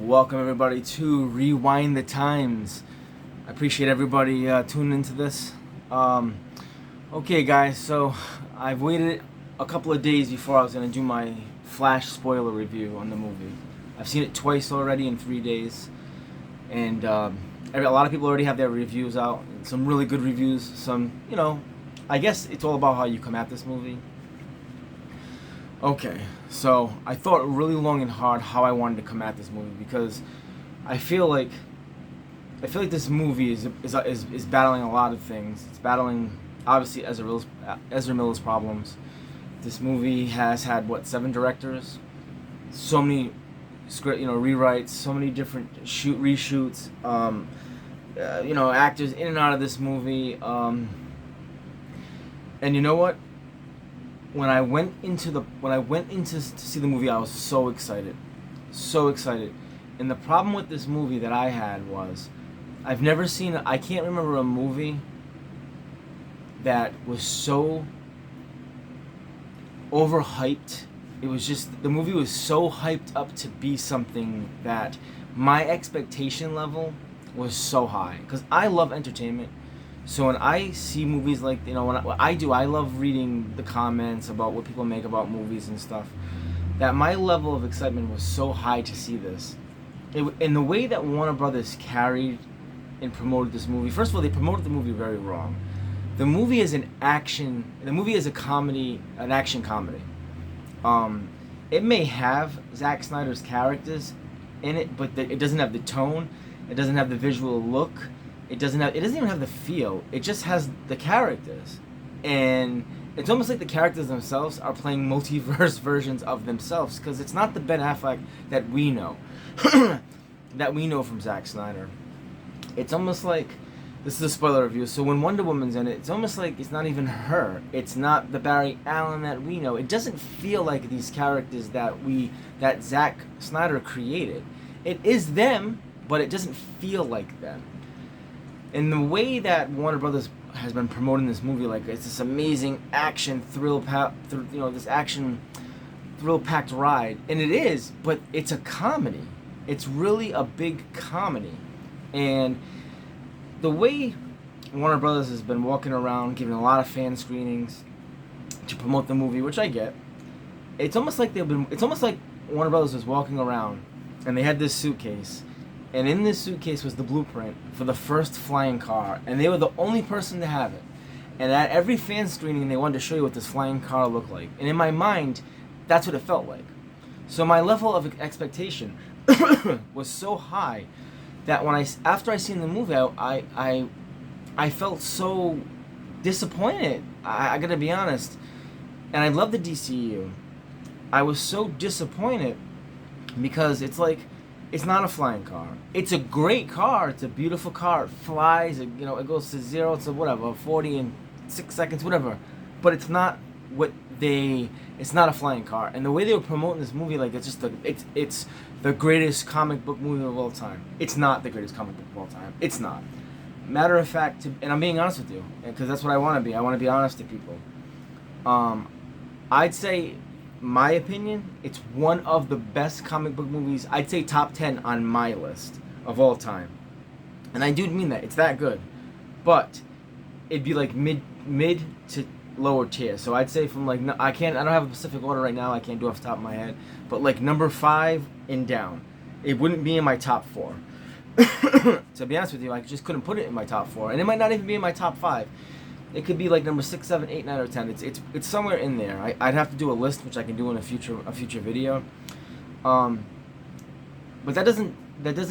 Welcome everybody to Rewind the Times. I appreciate everybody tuning into this. Okay guys, so I've waited a couple of days before I was going to do my Flash spoiler review on the movie. I've seen it twice already in 3 days, and a lot of people already have their reviews out. Some really good reviews, some, I guess it's all about how you come at this movie. Okay, so I thought really long and hard how I wanted to come at this movie, because I feel like this movie is battling a lot of things. It's battling obviously Ezra Miller's problems. This movie has had 7 directors, so many script rewrites, so many different reshoots, actors in and out of this movie, and you know what? When I went in to see the movie, I was so excited. And the problem with this movie that I had was, I can't remember a movie that was so overhyped. It was just, the movie was so hyped up to be something that my expectation level was so high. Because I love entertainment. So when I see movies like, what I love reading the comments about what people make about movies and stuff, that my level of excitement was so high to see this. In the way that Warner Brothers carried and promoted this movie, first of all, they promoted the movie very wrong. The movie is an action comedy. It may have Zack Snyder's characters in it, but it doesn't have the tone, it doesn't have the visual look. It doesn't even have the feel. It just has the characters, and it's almost like the characters themselves are playing multiverse versions of themselves, because it's not the Ben Affleck that we know, from Zack Snyder. It's almost like, this is a spoiler review, so when Wonder Woman's in it, it's almost like it's not even her. It's not the Barry Allen that we know. It doesn't feel like these characters that Zack Snyder created. It is them, but it doesn't feel like them. And the way that Warner Brothers has been promoting this movie, like it's this amazing action thrill-packed ride, and it is, but it's a comedy. It's really a big comedy, and the way Warner Brothers has been walking around, giving a lot of fan screenings to promote the movie, which I get. It's almost like Warner Brothers was walking around, and they had this suitcase. And in this suitcase was the blueprint for the first flying car, and they were the only person to have it. And at every fan screening, they wanted to show you what this flying car looked like. And in my mind, that's what it felt like. So my level of expectation was so high that after I seen the movie, I felt so disappointed. I gotta be honest. And I love the DCU. I was so disappointed because it's like, it's not a flying car. It's a great car. It's a beautiful car. It flies. It goes to 0 to 40 in 6 seconds, whatever. But it's not it's not a flying car. And the way they were promoting this movie, like it's the greatest comic book movie of all time. It's not the greatest comic book of all time. It's not. Matter of fact, and I'm being honest with you, because that's what I want to be. I want to be honest to people. I'd say, my opinion, it's one of the best comic book movies. I'd say top 10 on my list of all time, and I do mean that. It's that good, but it'd be like mid to lower tier. So I'd say from I don't have a specific order right now. I can't do it off the top of my head, but like number 5 and down, it wouldn't be in my top 4. To be honest with you, I just couldn't put it in my top 4, and it might not even be in my top 5. It could be like number 6, 7, 8, 9, or 10. It's somewhere in there. I'd have to do a list, which I can do in a future video. But that doesn't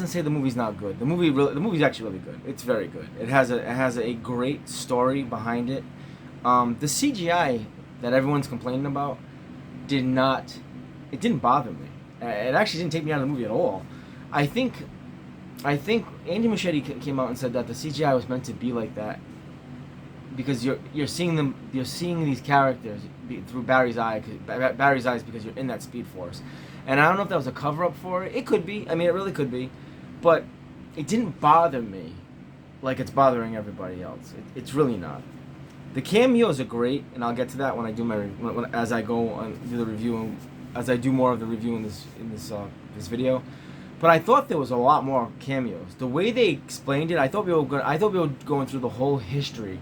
say the movie's not good. The movie's actually really good. It's very good. It has a great story behind it. The CGI that everyone's complaining about didn't bother me. It actually didn't take me out of the movie at all. I think Andy Muschietti came out and said that the CGI was meant to be like that, because you're seeing these characters through Barry's eyes, because you're in that Speed Force. And I don't know if that was a cover-up for it. It could be. I mean, it really could be. But it didn't bother me like it's bothering everybody else. It's really not. The cameos are great, and I'll get to that when I do as I go and do the review, as I do more of the review in this video. But I thought there was a lot more cameos. The way they explained it, I thought we were going through the whole history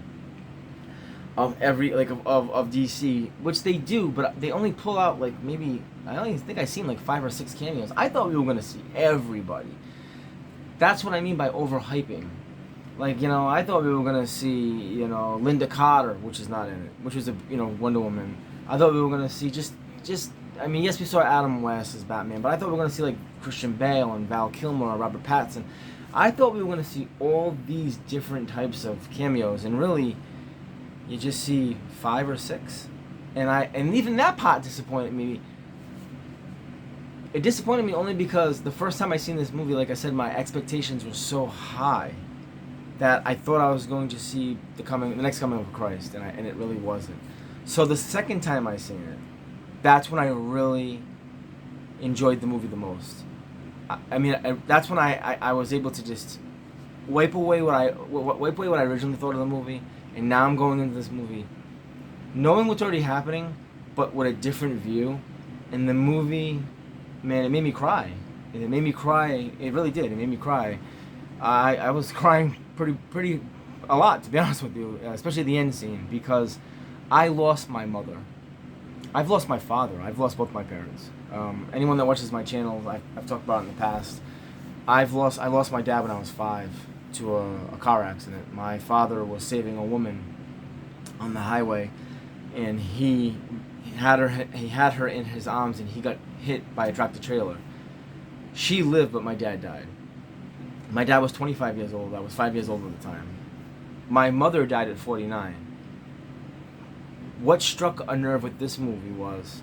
of every of DC, which they do, but they only pull out like maybe I only think I seen like 5 or 6 cameos. I thought we were gonna see everybody. That's what I mean by overhyping. Like, I thought we were gonna see, Linda Carter, which is not in it, which was Wonder Woman. I thought we were gonna see I mean, yes, we saw Adam West as Batman, but I thought we were gonna see like Christian Bale and Val Kilmer or Robert Pattinson. I thought we were gonna see all these different types of cameos, and really, you just see 5 or 6, and even that part disappointed me. It disappointed me only because the first time I seen this movie, like I said, my expectations were so high that I thought I was going to see the next coming of Christ, and it really wasn't. So the second time I seen it, that's when I really enjoyed the movie the most. That's when I was able to just wipe away what I originally thought of the movie, and now I'm going into this movie knowing what's already happening, but with a different view. And the movie, man, it made me cry. It made me cry. It really did. It made me cry. I was crying pretty a lot, to be honest with you, especially the end scene, because I lost my mother. I've lost my father. I've lost both my parents. Anyone that watches my channel, I've talked about it in the past. I lost my dad when I was 5 to a car accident. My father was saving a woman on the highway, and he had her in his arms, and he got hit by a tractor trailer. She lived, but my dad died. My dad was 25 years old. I was 5 years old at the time. My mother died at 49. What struck a nerve with this movie was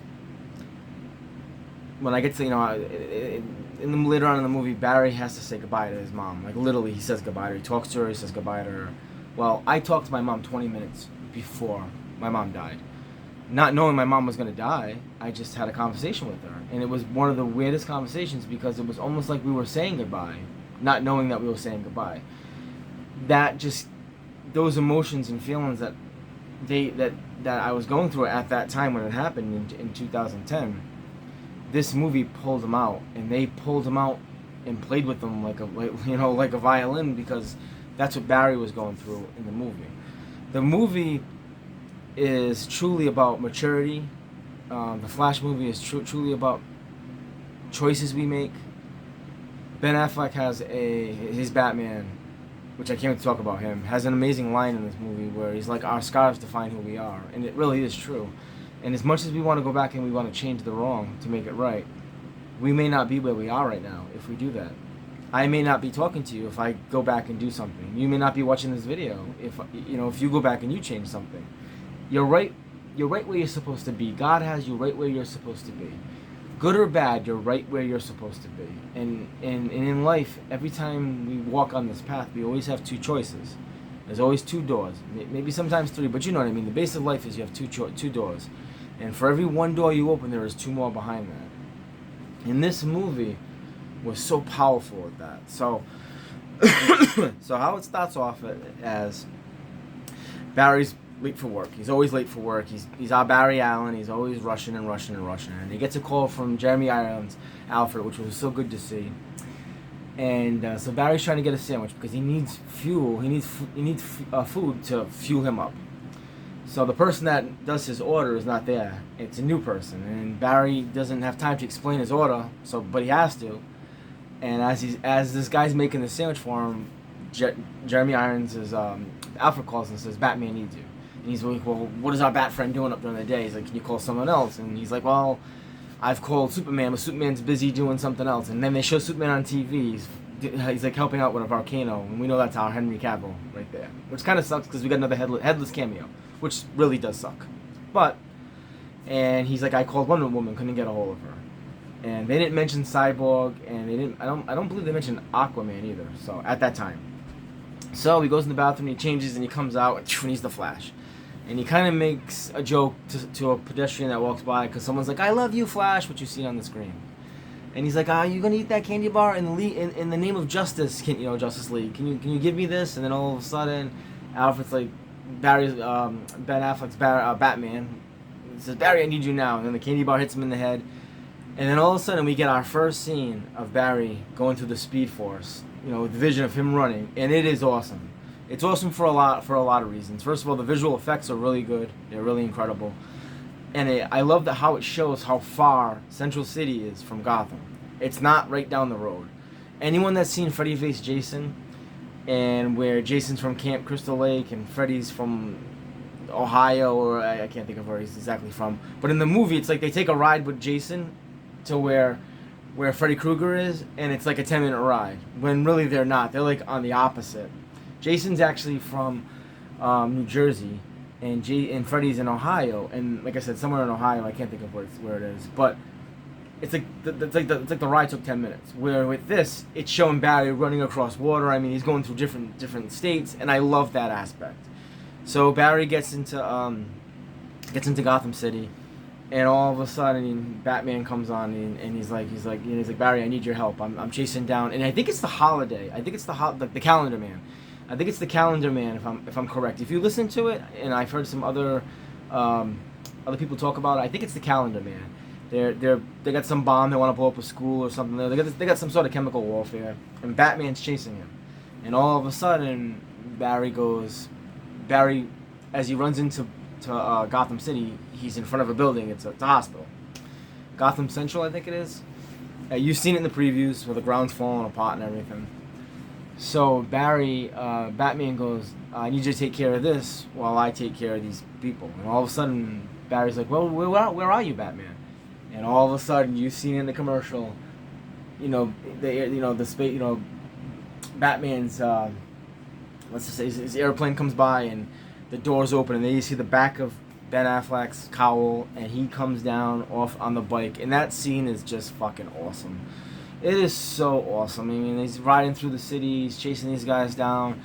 when I get to, later on in the movie, Barry has to say goodbye to his mom. Like, literally, he says goodbye to her. He talks to her, he says goodbye to her. Well, I talked to my mom 20 minutes before my mom died. Not knowing my mom was going to die, I just had a conversation with her. And it was one of the weirdest conversations because it was almost like we were saying goodbye, not knowing that we were saying goodbye. Those emotions and feelings that I was going through at that time when it happened in 2010, this movie pulled them out, and they pulled them out and played with them like a violin, because that's what Barry was going through in the movie. The movie is truly about maturity. The Flash movie is truly about choices we make. Ben Affleck has his Batman, which I can't talk about him, has an amazing line in this movie where he's like, our scars define who we are. And it really is true. And as much as we want to go back and we want to change the wrong to make it right, we may not be where we are right now if we do that. I may not be talking to you if I go back and do something. You may not be watching this video if you go back and you change something. You're right where you're supposed to be. God has you right where you're supposed to be. Good or bad, you're right where you're supposed to be. And in life, every time we walk on this path, we always have 2 choices. There's always 2 doors, maybe sometimes 3, but you know what I mean. The base of life is you have 2 doors. And for every 1 door you open, there is 2 more behind that. And this movie was so powerful at that. So, so how it starts off as Barry's late for work. He's always late for work. He's our Barry Allen. He's always rushing. And he gets a call from Jeremy Irons, Alfred, which was so good to see. And so Barry's trying to get a sandwich because he needs fuel. He needs food to fuel him up. So the person that does his order is not there. It's a new person, and Barry doesn't have time to explain his order. But he has to. And as this guy's making the sandwich for him, Jeremy Irons Alfred calls and says, "Batman needs you." And he's like, "Well, what is our Bat friend doing up during the day?" He's like, "Can you call someone else?" And he's like, "Well, I've called Superman, but Superman's busy doing something else." And then they show Superman on TV. He's like helping out with a volcano, and we know that's our Henry Cavill right there, which kind of sucks because we got another headless cameo, which really does suck. And he's like, "I called Wonder Woman, couldn't get a hold of her." And they didn't mention Cyborg, and I don't believe they mentioned Aquaman either. So at that time, so he goes in the bathroom, he changes, and he comes out, and he's the Flash. And he kind of makes a joke to a pedestrian that walks by because someone's like, "I love you, Flash," which you see on the screen. And he's like, "Are you gonna eat that candy bar in the name of justice? Justice League? Can you give me this?" And then all of a sudden, Alfred's like, Ben Affleck's Batman. He says, "Barry, I need you now." And then the candy bar hits him in the head, And then all of a sudden we get our first scene of Barry going through the Speed Force, with the vision of him running, and it is awesome. It's awesome for a lot of reasons. First of all, the visual effects are really good. They're really incredible. And I love how it shows how far Central City is from Gotham. It's not right down the road. Anyone that's seen Freddy vs. Jason, and where Jason's from Camp Crystal Lake and Freddy's from Ohio, or I can't think of where he's exactly from, but in the movie it's like they take a ride with Jason to where Freddy Krueger is, and it's like a 10-minute ride, when really they're not. They're like on the opposite. Jason's actually from New Jersey, and Freddy's in Ohio, and like I said, somewhere in Ohio. I can't think of where it is, but it's like the ride took 10 minutes. Where with this, it's showing Barry running across water. I mean, he's going through different states, and I love that aspect. So Barry gets into Gotham City, and all of a sudden Batman comes on, and he's like Barry, I need your help. I'm chasing down, and I think it's the Holiday. I think it's the Calendar Man. I think it's the Calendar Man, if I'm correct. If you listen to it, and I've heard some other people talk about it, I think it's the Calendar Man. They got some bomb they want to blow up a school or something. They got some sort of chemical warfare, and Batman's chasing him. And all of a sudden, Barry, as he runs into Gotham City, he's in front of a building. It's a hospital, Gotham Central, I think it is. You've seen it in the previews where the ground's falling apart and everything. So Batman goes, I need you to take care of this while I take care of these people. And all of a sudden, Barry's like, well, where are you, Batman? And all of a sudden, you've seen in the commercial, Batman's, let's just say his airplane comes by and the doors open, and then you see the back of Ben Affleck's cowl, and he comes down off on the bike, and that scene is just fucking awesome. It is so awesome. I mean, he's riding through the city, he's chasing these guys down.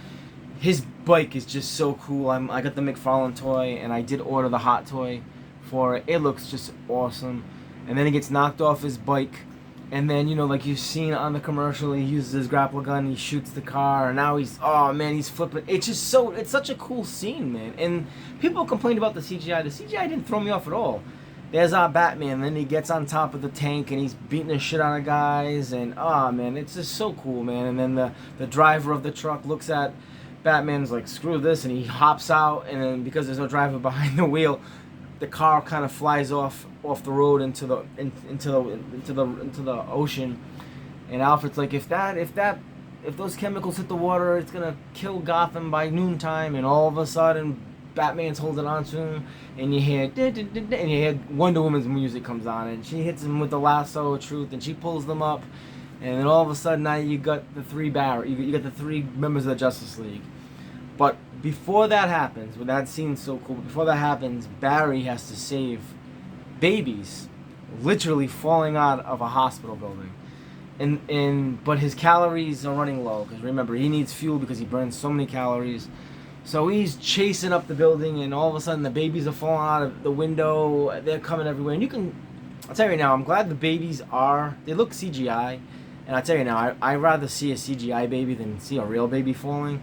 His bike is just so cool. I got the McFarlane toy, and I did order the hot toy for it. It looks just awesome. And then he gets knocked off his bike, and then, like you've seen on the commercial, he uses his grapple gun, he shoots the car, and now he's flipping. It's such a cool scene, man. And people complained about the CGI. The CGI didn't throw me off at all. There's our Batman, and then he gets on top of the tank, and he's beating the shit out of guys, and man, it's just so cool, man. And then the driver of the truck looks at Batman's like, screw this, and he hops out, and then because there's no driver behind the wheel, the car kind of flies off the road into the ocean. And Alfred's like, if those chemicals hit the water, it's gonna kill Gotham by noontime. And all of a sudden, Batman's holding on to him, and you hear Wonder Woman's music comes on, and she hits him with the lasso of truth, and she pulls them up, and then all of a sudden now you got the three you got the three members of the Justice League. But before that happens, when that scene's so cool, before that happens, Barry has to save babies literally falling out of a hospital building. But his calories are running low, because remember, he needs fuel because he burns so many calories. So he's chasing up the building, and all of a sudden the babies are falling out of the window. They're coming everywhere. And I'll tell you right now, I'm glad the babies they look CGI. And I'll tell you now, I'd rather see a CGI baby than see a real baby falling.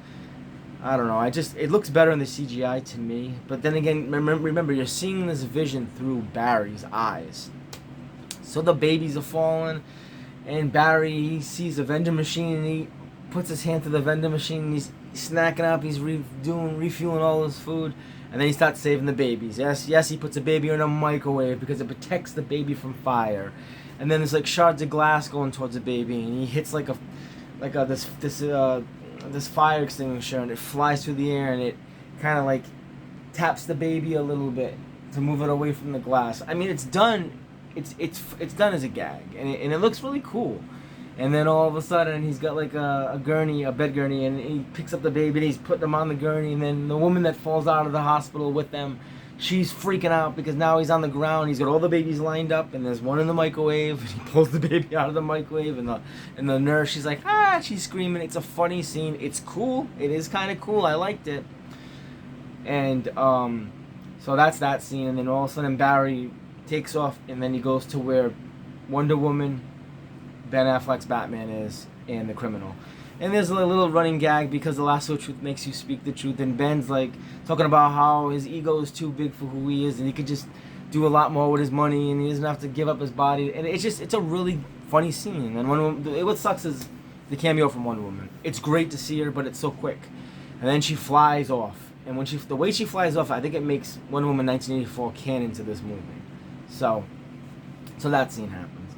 I don't know. It looks better in the CGI to me. But then again, remember, you're seeing this vision through Barry's eyes. So the babies are falling, and Barry, he sees a vending machine, and he puts his hand to the vending machine, and he's snacking up, he's refueling all his food, and then he starts saving the babies. Yes, he puts a baby in a microwave because it protects the baby from fire. And then there's like shards of glass going towards the baby, and he hits this fire extinguisher, and it flies through the air, and it kind of like taps the baby a little bit to move it away from the glass. I mean, it's done. It's done as a gag, and it looks really cool. And then all of a sudden, he's got like a bed gurney, and he picks up the baby, and he's putting him on the gurney. And then the woman that falls out of the hospital with them, she's freaking out because now he's on the ground. He's got all the babies lined up, and there's one in the microwave. And he pulls the baby out of the microwave, and the nurse, she's like, she's screaming. It's a funny scene. It's cool. It is kind of cool. I liked it. And so that's that scene. And then all of a sudden, Barry takes off, and then he goes to where Wonder Woman, Ben Affleck's Batman is, and the criminal. And there's a little running gag because the lasso of truth makes you speak the truth. And Ben's like talking about how his ego is too big for who he is, and he could just do a lot more with his money, and he doesn't have to give up his body. And it's a really funny scene. And what sucks is the cameo from Wonder Woman. It's great to see her, but it's so quick. And then she flies off, and the way she flies off, I think it makes Wonder Woman 1984 canon to this movie. So that scene happens.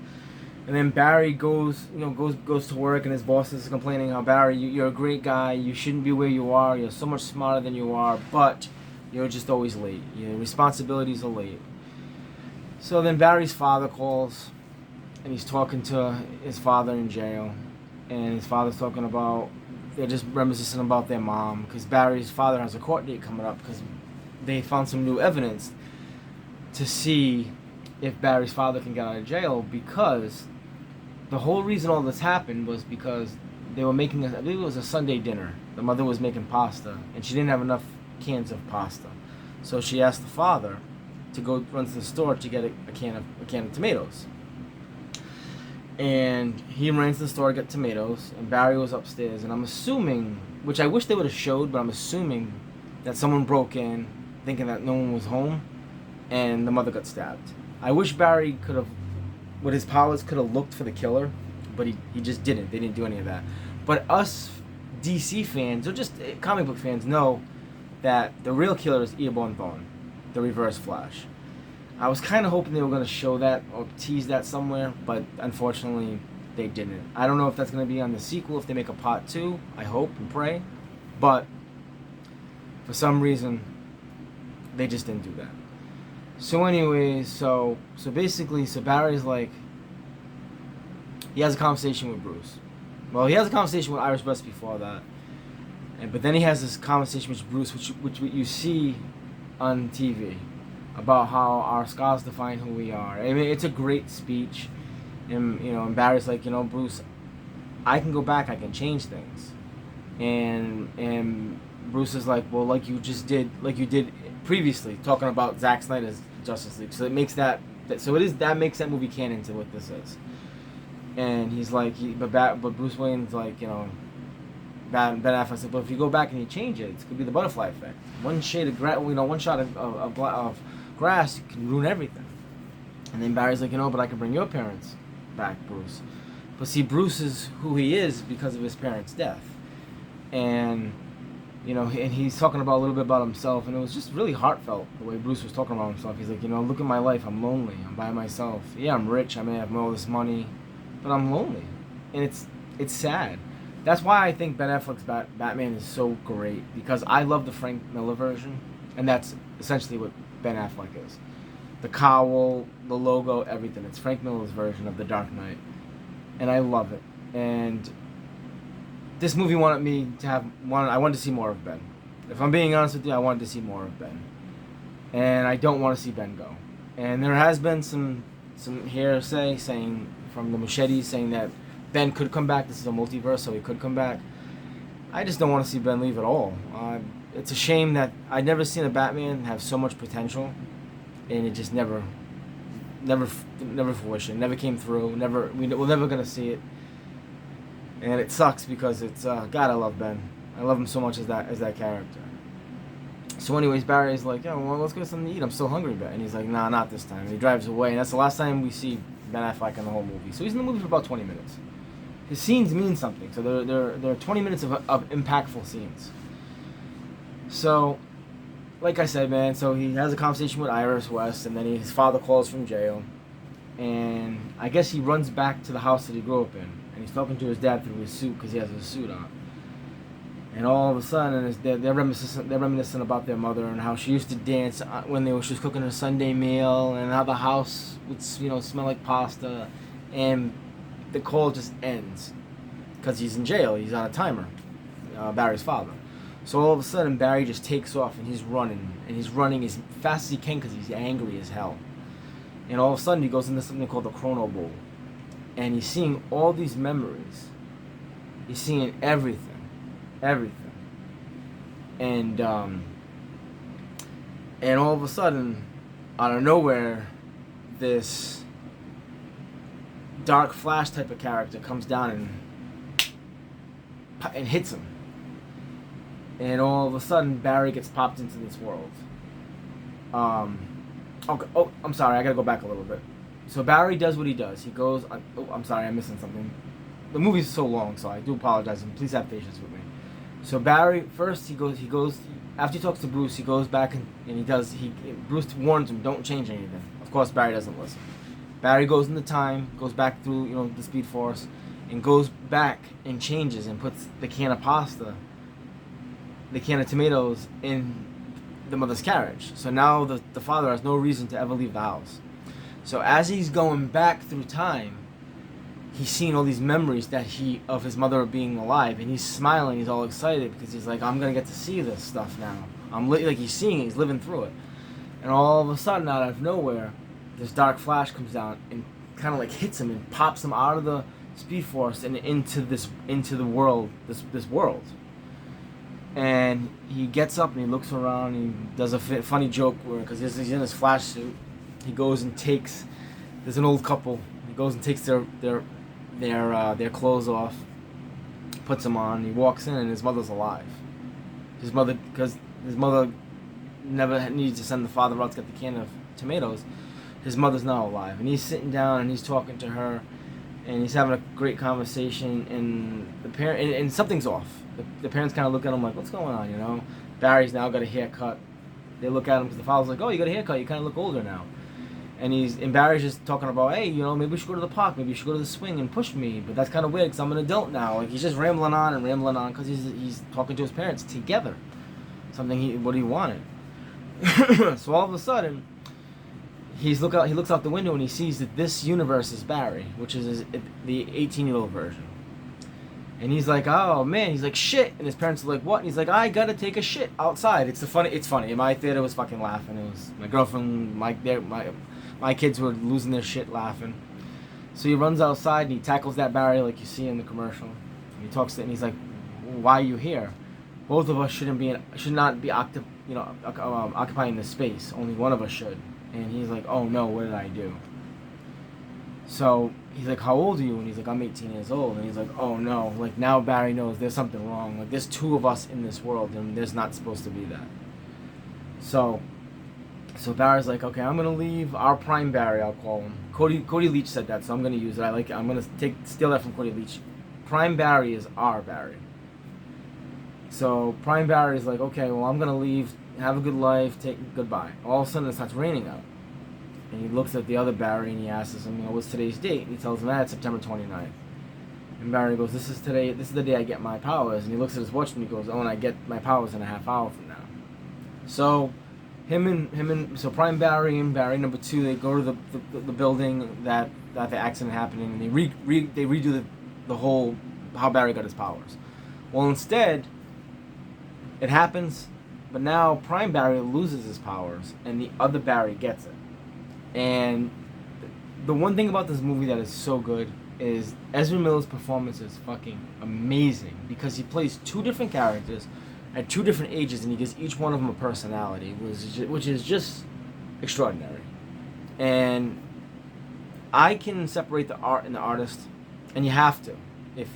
And then Barry goes to work, and his boss is complaining how, Barry, you're a great guy. You shouldn't be where you are. You're so much smarter than you are, but you're just always late. Your responsibilities are late. So then Barry's father calls, and he's talking to his father in jail, and his father's talking about, they're just reminiscing about their mom, because Barry's father has a court date coming up because they found some new evidence to see if Barry's father can get out of jail, because the whole reason all this happened was because they were making, I believe it was a Sunday dinner. The mother was making pasta, and she didn't have enough cans of pasta. So she asked the father to go run to the store to get a can of tomatoes. And he ran to the store to get tomatoes, and Barry was upstairs. And I'm assuming, which I wish they would have showed, but I'm assuming that someone broke in thinking that no one was home, and the mother got stabbed. I wish Barry could have, with his powers, could have looked for the killer, but he just didn't. They didn't do any of that. But us DC fans, or just comic book fans, know that the real killer is Eobard Thawne, the Reverse Flash. I was kind of hoping they were going to show that or tease that somewhere, but unfortunately they didn't. I don't know if that's going to be on the sequel, if they make a part 2. I hope and pray. But for some reason, they just didn't do that. So anyways, so Barry's like, he has a conversation with Bruce. Well, he has a conversation with Iris West before that. But then he has this conversation with Bruce, which you see on TV, about how our scars define who we are. I mean, it's a great speech. And Barry's like, Bruce, I can go back, I can change things. And Bruce is like, well, like you did previously, talking about Zack Snyder's Justice League. So it makes that makes that movie canon to what this is. And he's like, but Bruce Wayne's like, Ben Affleck said, but if you go back and you change it, it's gonna be the butterfly effect. One shade of one shot of grass can ruin everything. And then Barry's like, but I can bring your parents back, Bruce. But see, Bruce is who he is because of his parents' death. And and he's talking about a little bit about himself, and it was just really heartfelt the way Bruce was talking about himself. He's like, look at my life. I'm lonely. I'm by myself. Yeah, I'm rich. I may have all this money, but I'm lonely, and it's sad. That's why I think Ben Affleck's Batman is so great, because I love the Frank Miller version, and that's essentially what Ben Affleck is. The cowl, the logo, everything. It's Frank Miller's version of The Dark Knight, and I love it. And this movie I wanted to see more of Ben. If I'm being honest with you, I wanted to see more of Ben. And I don't want to see Ben go. And there has been some hearsay from the Machetes saying that Ben could come back. This is a multiverse, so he could come back. I just don't want to see Ben leave at all. It's a shame that I'd never seen a Batman have so much potential, and it just never fruition, never came through. We're never gonna see it. And it sucks because it's God, I love Ben. I love him so much as that character. So anyways, Barry's like, well, let's go get something to eat. I'm still hungry, Ben. And he's like, nah, not this time. And he drives away, and that's the last time we see Ben Affleck in the whole movie. So he's in the movie for about 20 minutes. His scenes mean something. So there are 20 minutes of impactful scenes. So, like I said, man, so he has a conversation with Iris West, and then his father calls from jail. And I guess he runs back to the house that he grew up in. And he's talking to his dad through his suit because he has his suit on. And all of a sudden, they're reminiscing about their mother and how she used to dance when she was cooking her Sunday meal, and how the house would smell like pasta. And the call just ends because he's in jail. He's on a timer, Barry's father. So all of a sudden, Barry just takes off and he's running as fast as he can because he's angry as hell. And all of a sudden, he goes into something called the Chrono Bowl. And he's seeing all these memories. He's seeing everything. And all of a sudden, out of nowhere, this Dark Flash type of character comes down and hits him. And all of a sudden, Barry gets popped into this world. Okay. Oh, I'm sorry. I gotta go back a little bit. So Barry does what he does. He goes. Oh, I'm sorry. I'm missing something. The movie's so long, so I do apologize, and please have patience with me. So Barry first he goes after he talks to Bruce. He goes back and he does. Bruce warns him, don't change anything. Of course, Barry doesn't listen. Barry goes into time, goes back through the Speed Force, and goes back and changes and puts the can of pasta, the can of tomatoes in the mother's carriage. So now the father has no reason to ever leave the house. So as he's going back through time, he's seeing all these memories of his mother being alive, and he's smiling. He's all excited because he's like, I'm gonna get to see this stuff now. Like he's seeing it, he's living through it. And all of a sudden, out of nowhere, this dark flash comes down and kind of like hits him and pops him out of the Speed Force and into the world, this world. And he gets up and he looks around and he does a funny joke where, because he's in his flash suit, he goes and takes. There's an old couple. He goes and takes their clothes off, puts them on. He walks in and his mother's alive. Because his mother never needed to send the father out to get the can of tomatoes. His mother's now alive, and he's sitting down and he's talking to her, and he's having a great conversation. And the parent and something's off. The parents kind of look at him like, "What's going on?" Barry's now got a haircut. They look at him because the father's like, "Oh, you got a haircut. You kind of look older now." And Barry's just talking about, hey, maybe we should go to the park, maybe you should go to the swing and push me, but that's kind of weird because I'm an adult now. Like, he's just rambling on because he's talking to his parents together, what he wanted. So all of a sudden, he looks out the window and he sees that this universe is Barry, which is the 18-year-old version. And he's like, oh man, he's like, shit. And his parents are like, what? And he's like, I gotta take a shit outside. It's funny. In my theater was fucking laughing. It was my girlfriend, my kids were losing their shit laughing. So he runs outside and he tackles that Barry like you see in the commercial. And he talks to it and he's like, why are you here? Both of us should not be occupying this space. Only one of us should. And he's like, oh no, what did I do? So he's like, how old are you? And he's like, I'm 18 years old. And he's like, oh no, like now Barry knows there's something wrong. Like there's two of us in this world and there's not supposed to be that. So Barry's like, okay, I'm gonna leave our Prime Barry, I'll call him. Cody Leach said that, so I'm gonna use it. I'm gonna steal that from Cody Leach. Prime Barry is our Barry. So Prime Barry's like, okay, well I'm gonna leave, have a good life, goodbye. All of a sudden it starts raining out. And he looks at the other Barry and he asks him, what's today's date? And he tells him, it's September 29th. And Barry goes, this is the day I get my powers. And he looks at his watch and he goes, oh, and I get my powers in a half hour from now. So so Prime Barry and Barry number 2, they go to the building that the accident happened in, and they redo the whole how Barry got his powers. Well, instead, it happens, but now Prime Barry loses his powers, and the other Barry gets it. And the one thing about this movie that is so good is Ezra Miller's performance is fucking amazing because he plays 2 different characters at 2 different ages, and he gives each one of them a personality, which is just extraordinary. And I can separate the art and the artist, and you have to,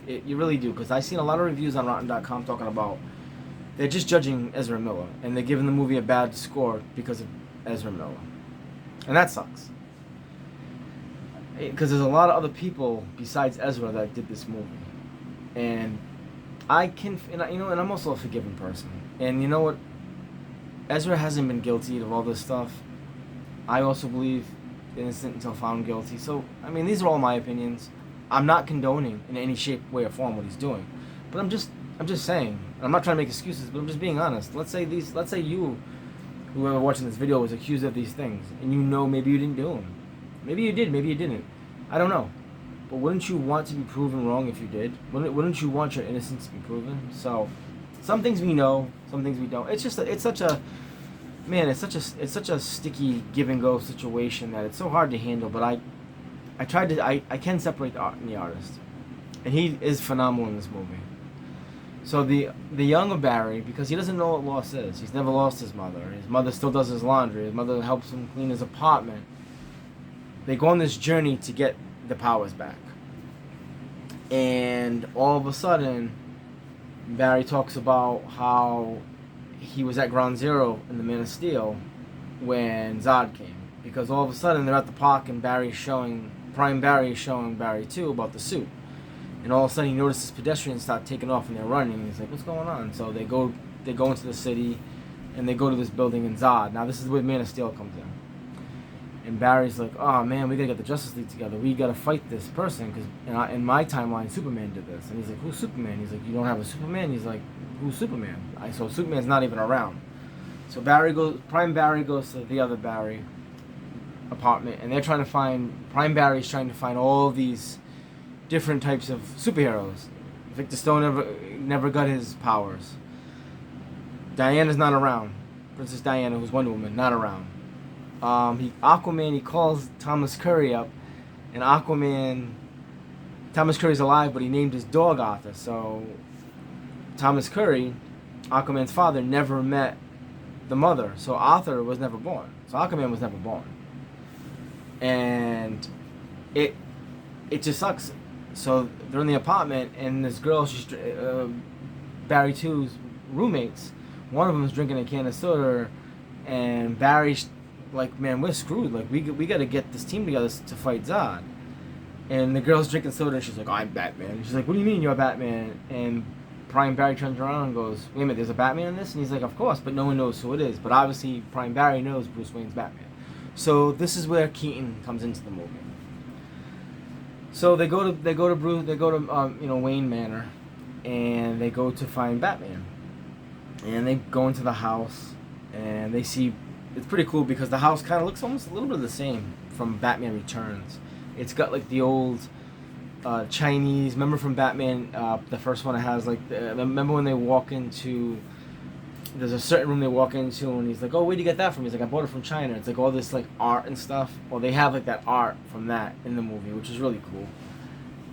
you really do, because I've seen a lot of reviews on Rotten.com talking about they're just judging Ezra Miller, and they're giving the movie a bad score because of Ezra Miller, and that sucks. Because there's a lot of other people besides Ezra that did this movie, and and I'm also a forgiving person. And you know what? Ezra hasn't been guilty of all this stuff. I also believe innocent until found guilty. So, I mean, these are all my opinions. I'm not condoning in any shape, way, or form what he's doing. But I'm just saying, and I'm not trying to make excuses, but I'm just being honest. Let's say you, whoever watching this video, was accused of these things, and maybe you didn't do them. Maybe you did, maybe you didn't. I don't know. But wouldn't you want to be proven wrong if you did? Wouldn't you want your innocence to be proven? So, some things we know, some things we don't. It's such a sticky give and go situation that it's so hard to handle. But I can separate the art and the artist, and he is phenomenal in this movie. So the younger Barry, because he doesn't know what loss is. He's never lost his mother. His mother still does his laundry. His mother helps him clean his apartment. They go on this journey to get the powers back. And all of a sudden, Barry talks about how he was at Ground Zero in the Man of Steel when Zod came. because all of a sudden they're at the park and Prime Barry is showing Barry 2 about the suit. And all of a sudden he notices pedestrians start taking off and they're running. And he's like, what's going on? So they go into the city and they go to this building in Zod. Now this is where Man of Steel comes in. And Barry's like, oh man, we gotta get the Justice League together. We gotta fight this person, because in my timeline, Superman did this. And he's like, who's Superman? He's like, you don't have a Superman? He's like, who's Superman? So Superman's not even around. So Prime Barry goes to the other Barry apartment, and Prime Barry's trying to find all these different types of superheroes. Victor Stone never got his powers. Diana's not around. Princess Diana, who's Wonder Woman, not around. Aquaman, he calls Thomas Curry up, and Thomas Curry's alive, but he named his dog Arthur. So Thomas Curry, Aquaman's father, never met the mother, so Arthur was never born. So Aquaman was never born, and it just sucks. So they're in the apartment, and this girl, Barry 2's roommates, one of them is drinking a can of soda, and Barry's like, man, we're screwed. Like, we got to get this team together to fight Zod. And the girl's drinking soda, and she's like, oh, I'm Batman. And she's like, what do you mean you're Batman? And Prime Barry turns around and goes, wait a minute, there's a Batman in this? And he's like, of course, but no one knows who it is. But obviously, Prime Barry knows Bruce Wayne's Batman. So this is where Keaton comes into the movie. So they go to Wayne Manor, and they go to find Batman. And they go into the house, and they see. It's pretty cool because the house kind of looks almost a little bit the same from Batman Returns. It's got like the old Chinese. Remember from Batman, the first one, it has like. Remember when they walk into. There's a certain room they walk into, and he's like, "Oh, where'd you get that from?" He's like, "I bought it from China." It's like all this like art and stuff. Well, they have like that art from that in the movie, which is really cool.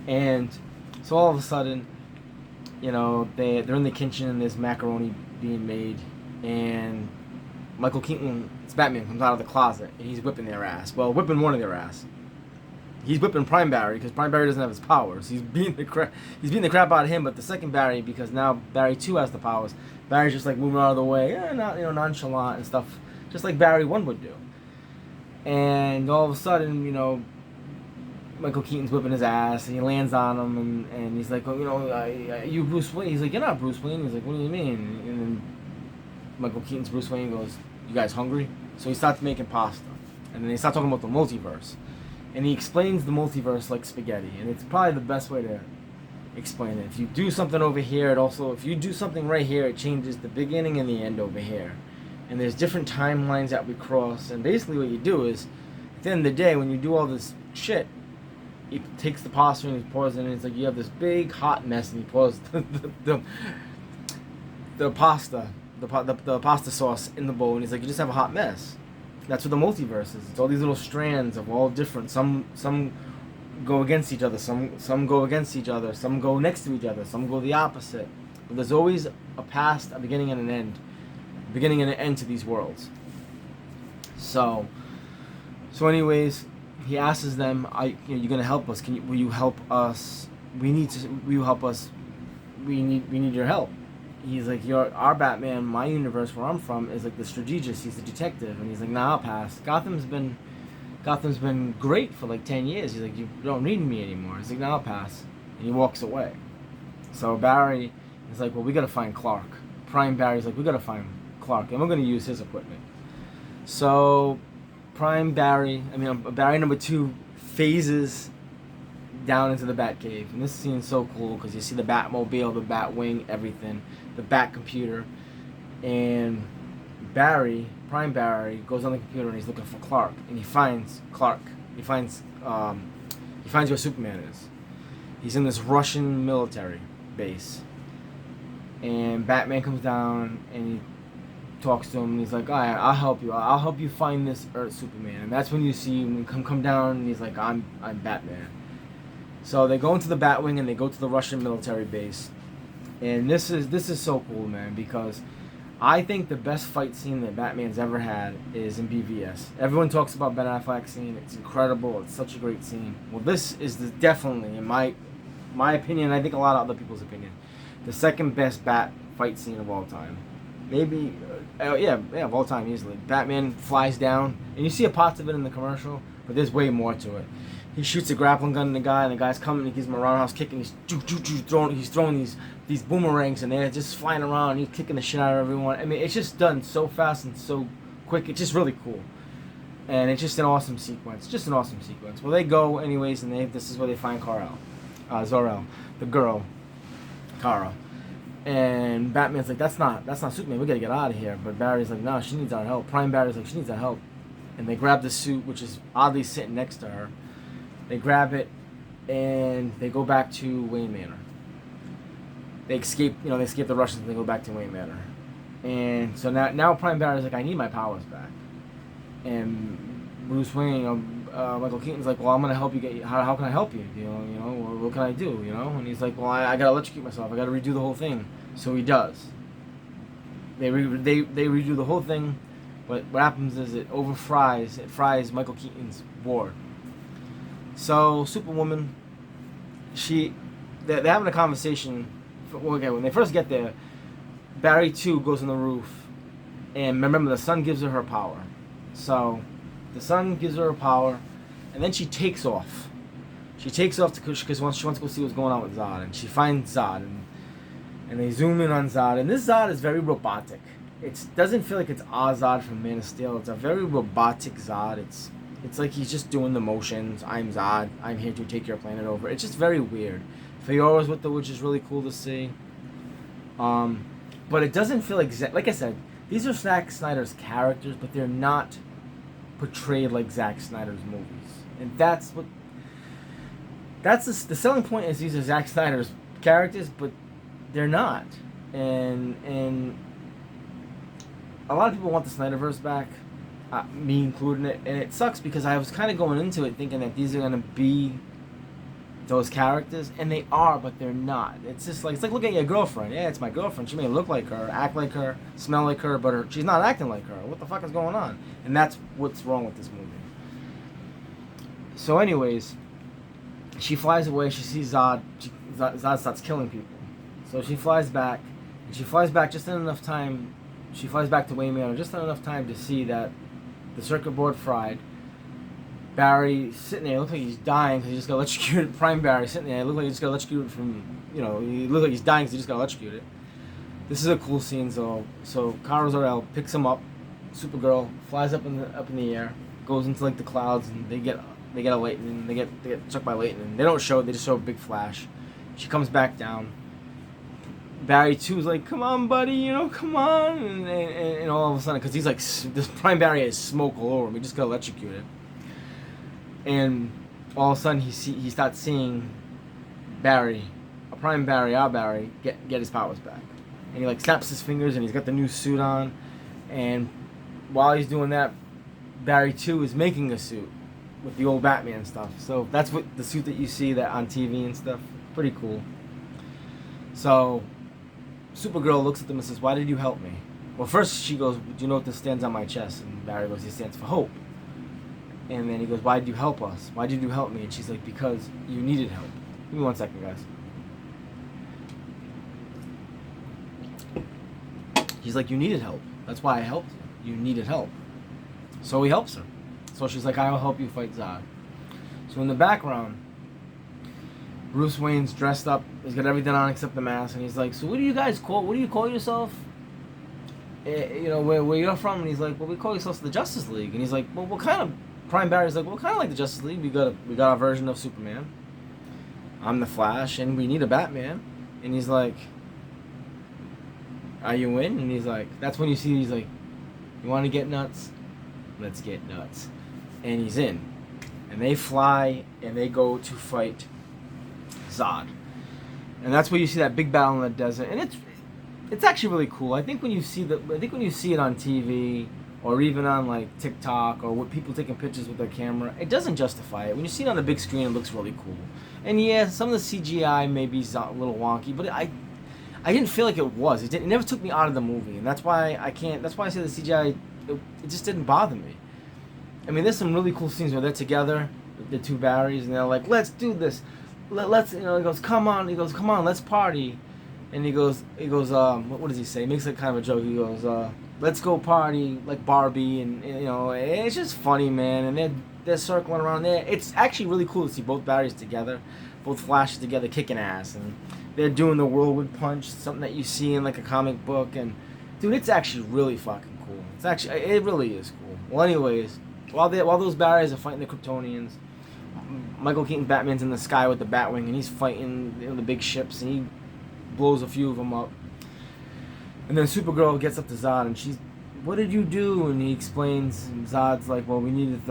And so all of a sudden, they're in the kitchen and there's macaroni being made, and Michael Keaton, it's Batman, comes out of the closet and he's whipping their ass. Well, whipping one of their ass. He's whipping Prime Barry because Prime Barry doesn't have his powers. He's beating the crap out of him. But the second Barry, because now Barry 2 has the powers, Barry's just like moving out of the way, nonchalant and stuff, just like Barry 1 would do. And all of a sudden, Michael Keaton's whipping his ass, and he lands on him, and he's like, oh, you Bruce Wayne? He's like, you're not Bruce Wayne. He's like, what do you mean? And then Michael Keaton's Bruce Wayne goes, you guys hungry? So he starts making pasta, and then they start talking about the multiverse, and he explains the multiverse like spaghetti, and it's probably the best way to explain it. If you do something over here, if you do something right here, it changes the beginning and the end over here, and there's different timelines that we cross, and basically what you do is, at the end of the day, when you do all this shit, he takes the pasta and he pours it in, and it's like you have this big hot mess, and he pours the pasta sauce in the bowl, and he's like, you just have a hot mess. That's what the multiverse is. It's all these little strands of all different. Some go against each other. Some go against each other. Some go next to each other. Some go the opposite. But there's always a past, a beginning, and an end. A beginning and an end to these worlds. So anyways, he asks them, "You're gonna help us? Will you help us? Will you help us? We need your help." He's like, our Batman, my universe where I'm from, is like the strategist. He's the detective, and he's like, nah, I'll pass. Gotham's been great for like 10 years. He's like, you don't need me anymore. He's like, nah, I'll pass, and he walks away. So Barry is like, well, we gotta find Clark. Prime Barry's like, we gotta find Clark, and we're gonna use his equipment. So Barry number 2 phases down into the Batcave, and this scene's so cool because you see the Batmobile, the Batwing, everything, the Batcomputer, and Prime Barry goes on the computer and he's looking for Clark, and he finds Clark. He finds where Superman is. He's in this Russian military base, and Batman comes down and he talks to him, and he's like, all right, I'll help you. I'll help you find this Earth Superman. And that's when you see him come down, and he's like, I'm Batman. So they go into the Batwing and they go to the Russian military base, and this is so cool, man, because I think the best fight scene that Batman's ever had is in BVS. Everyone talks about Ben Affleck's scene; it's incredible. It's such a great scene. Well, this is definitely, in my opinion, I think a lot of other people's opinion, the second best Bat fight scene of all time. Maybe Yeah, of all time easily. Batman flies down, and you see a parts of it in the commercial, but there's way more to it. He shoots a grappling gun at the guy, and the guy's coming, and he gives him a roundhouse kick, and he's throwing these boomerangs, and they're just flying around, and he's kicking the shit out of everyone. I mean, it's just done so fast and so quick. It's just really cool, and it's just an awesome sequence. Just an awesome sequence. Well, they go anyways, and this is where they find Zor-El, the girl, Kara. And Batman's like, that's not Superman, we gotta get out of here. But Barry's like, no, she needs our help. Prime Barry's like, she needs our help. And they grab the suit, which is oddly sitting next to her. They grab it, and they go back to Wayne Manor. They escape the Russians, and they go back to Wayne Manor. And so now Prime Barry's like, I need my powers back. And Bruce Wayne, Michael Keaton's like, well, I'm gonna help you how can I help you? What can I do? And he's like, well, I gotta electrocute myself. I gotta redo the whole thing. So he does. They redo the whole thing, but what happens is it fries Michael Keaton's board. So Superwoman, they're having a conversation. Well, okay, when they first get there, Barry 2 goes on the roof, and remember, the sun gives her power. So the sun gives her power, and then she takes off. She takes off because she wants to go see what's going on with Zod, and she finds Zod, and they zoom in on Zod, and this Zod is very robotic. It doesn't feel like it's our Zod from Man of Steel. It's a very robotic Zod. It's like he's just doing the motions. I'm Zod. I'm here to take your planet over. It's just very weird. Fiora's with which is really cool to see. But it doesn't feel like I said, these are Zack Snyder's characters, but they're not portrayed like Zack Snyder's movies. And that's the selling point, is these are Zack Snyder's characters, but they're not. And a lot of people want the Snyderverse back, me including it, and it sucks because I was kind of going into it thinking that these are going to be those characters, and they are, but they're not. It's like looking at your girlfriend. Yeah, it's my girlfriend. She may look like her, act like her, smell like her, but she's not acting like her. What the fuck is going on? And that's what's wrong with this movie. So anyways, she flies away. She sees Zod. Zod starts killing people. So she flies back, and she flies back just in enough time. She flies back to Wayne Manor just in enough time to see that the circuit board fried. Barry sitting there, looks like he's dying because he just got electrocuted. Prime Barry sitting there, looks like he just got electrocuted from, he looks like he's dying because he just got electrocuted. This is a cool scene, so Kara Zor-El picks him up. Supergirl flies up in the air, goes into like the clouds, and they get a lightning. They get struck by lightning. They don't show it; they just show a big flash. She comes back down. Barry 2's like, come on, buddy, come on, and all of a sudden, because he's like, this Prime Barry has smoke all over him. He just got electrocuted. And all of a sudden, he starts seeing Barry, Prime Barry, our Barry, get his powers back. And he like snaps his fingers, and he's got the new suit on. And while he's doing that, Barry 2 is making a suit with the old Batman stuff. So that's what the suit that you see that on TV and stuff. Pretty cool. So Supergirl looks at them and says, "Why did you help me?" Well, first she goes, "Do you know what this stands on my chest?" And Barry goes, "It stands for hope." And then he goes, "Why did you help us? Why did you help me?" And she's like, "Because you needed help." Give me 1 second, guys. He's like, "You needed help. That's why I helped you. You needed help." So he helps her. So she's like, "I will help you fight Zod." So in the background, Bruce Wayne's dressed up. He's got everything on except the mask. And he's like, "So what do you call yourself? Where you're from?" And he's like, "Well, we call ourselves the Justice League." And he's like, "Well, what kind of..." Prime Barry's like, "Well, kind of like the Justice League. We got our version of Superman. I'm the Flash, and we need a Batman." And he's like, "Are you in?" And he's like, that's when you see he's like, "You want to get nuts? Let's get nuts." And he's in. And they fly, and they go to fight Zod. And that's where you see that big battle in the desert. And it's actually really cool. I think when you see it on TV, or even on like TikTok, or with people taking pictures with their camera, it doesn't justify it. When you see it on the big screen, it looks really cool. And yeah, some of the CGI may be a little wonky, but I didn't feel like it was. It never took me out of the movie, and that's why I say the CGI, it just didn't bother me. I mean, there's some really cool scenes where they're together, the two Barrys, and they're like, "Let's do this. Let's," he goes, "Come on," let's party. And what does he say? He makes like kind of a joke. He goes, let's go party like Barbie, and you know, it's just funny, man. And they're circling around there. It's actually really cool to see both Barrys together, both Flashes together, kicking ass, and they're doing the whirlwind punch, something that you see in like a comic book. And dude, it's actually really fucking cool. It really is cool. Well, anyways, while those Barrys are fighting the Kryptonians, Michael Keaton's Batman's in the sky with the Batwing, and he's fighting, you know, the big ships, and he blows a few of them up. And then Supergirl gets up to Zod, and she's, what did you do? And he explains, and Zod's like, well, we needed